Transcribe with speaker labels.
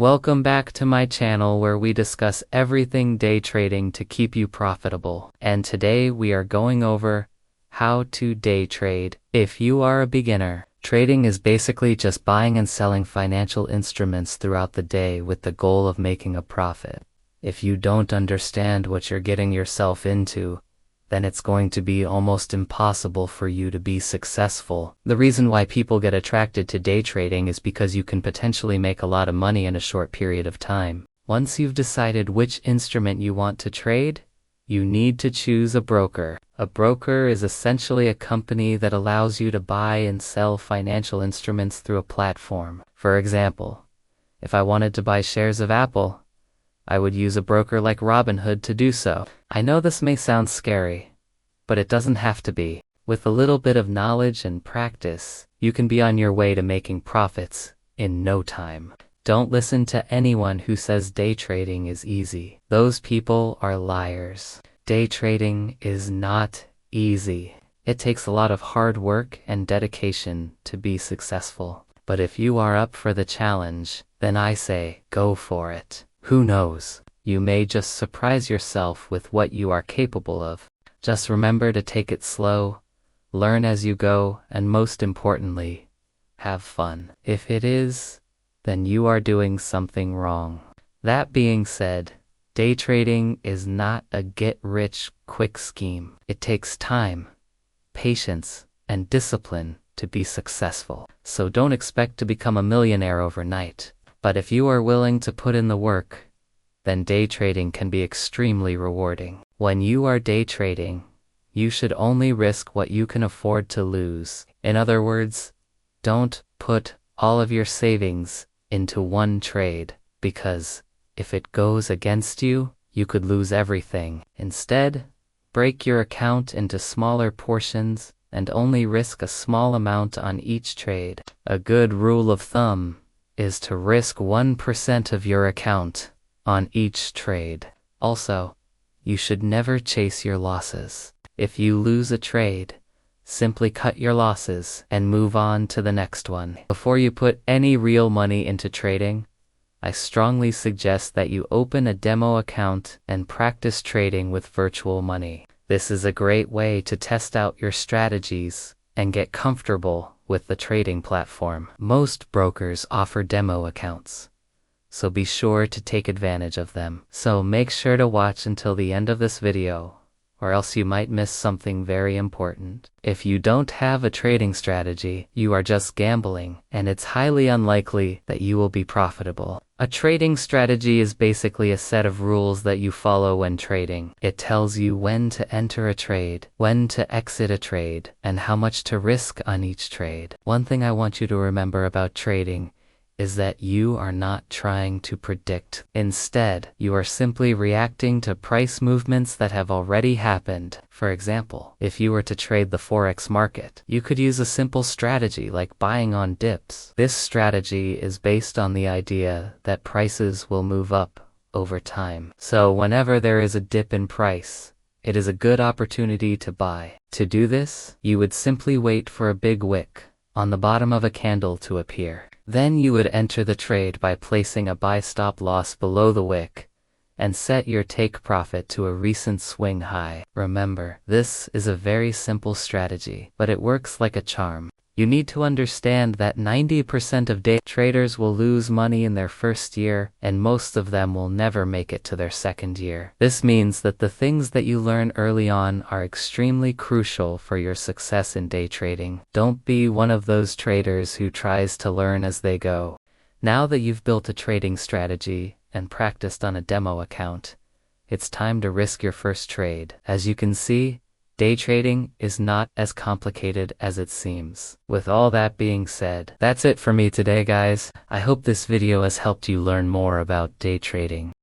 Speaker 1: Welcome back to my channel where we discuss everything day trading to keep you profitable. And today we are going over how to day trade if you are a beginner. Trading is basically just buying and selling financial instruments throughout the day with the goal of making a profit. If you don't understand what you're getting yourself into, then it's going to be almost impossible for you to be successful. The reason why people get attracted to day trading is because you can potentially make a lot of money in a short period of time. Once you've decided which instrument you want to trade, you need to choose a broker. A broker is essentially a company that allows you to buy and sell financial instruments through a platform. For example, if I wanted to buy shares of Apple, I would use a broker like Robinhood to do so. I know this may sound scary, but it doesn't have to be. With a little bit of knowledge and practice, you can be on your way to making profits in no time. Don't listen to anyone who says day trading is easy. Those people are liars. Day trading is not easy. It takes a lot of hard work and dedication to be successful. But if you are up for the challenge, then I say go for it. Who knows? You may just surprise yourself with what you are capable of. Just remember to take it slow, learn as you go, and most importantly, have fun. If it is, then you are doing something wrong. That being said, day trading is not a get-rich-quick scheme. It takes time, patience, and discipline to be successful. So don't expect to become a millionaire overnight. But if you are willing to put in the work, then day trading can be extremely rewarding. When you are day trading, you should only risk what you can afford to lose. In other words, don't put all of your savings into one trade, because if it goes against you, you could lose everything. Instead, break your account into smaller portions and only risk a small amount on each trade. A good rule of thumb is to risk 1% of your account on each trade. Also, you should never chase your losses. If you lose a trade, simply cut your losses and move on to the next one. Before you put any real money into trading, I strongly suggest that you open a demo account and practice trading with virtual money. This is a great way to test out your strategies and get comfortable with the trading platform. Most brokers offer demo accounts, so be sure to take advantage of them. So make sure to watch until the end of this video, or else you might miss something very important. If you don't have a trading strategy, you are just gambling, and it's highly unlikely that you will be profitable. A trading strategy is basically a set of rules that you follow when trading. It tells you when to enter a trade, when to exit a trade, and how much to risk on each trade. One thing I want you to remember about trading is that you are not trying to predict. Instead, you are simply reacting to price movements that have already happened. For example, if you were to trade the forex market, you could use a simple strategy like buying on dips. This strategy is based on the idea that prices will move up over time. So whenever there is a dip in price, it is a good opportunity to buy. To do this, you would simply wait for a big wick on the bottom of a candle to appear. Then you would enter the trade by placing a buy stop loss below the wick and set your take profit to a recent swing high. Remember, this is a very simple strategy, but it works like a charm. You need to understand that 90% of day traders will lose money in their first year, and most of them will never make it to their second year. This means that the things that you learn early on are extremely crucial for your success in day trading. Don't be one of those traders who tries to learn as they go. Now that you've built a trading strategy and practiced on a demo account, it's time to risk your first trade. As you can see, day trading is not as complicated as it seems. With all that being said, that's it for me today, guys. I hope this video has helped you learn more about day trading.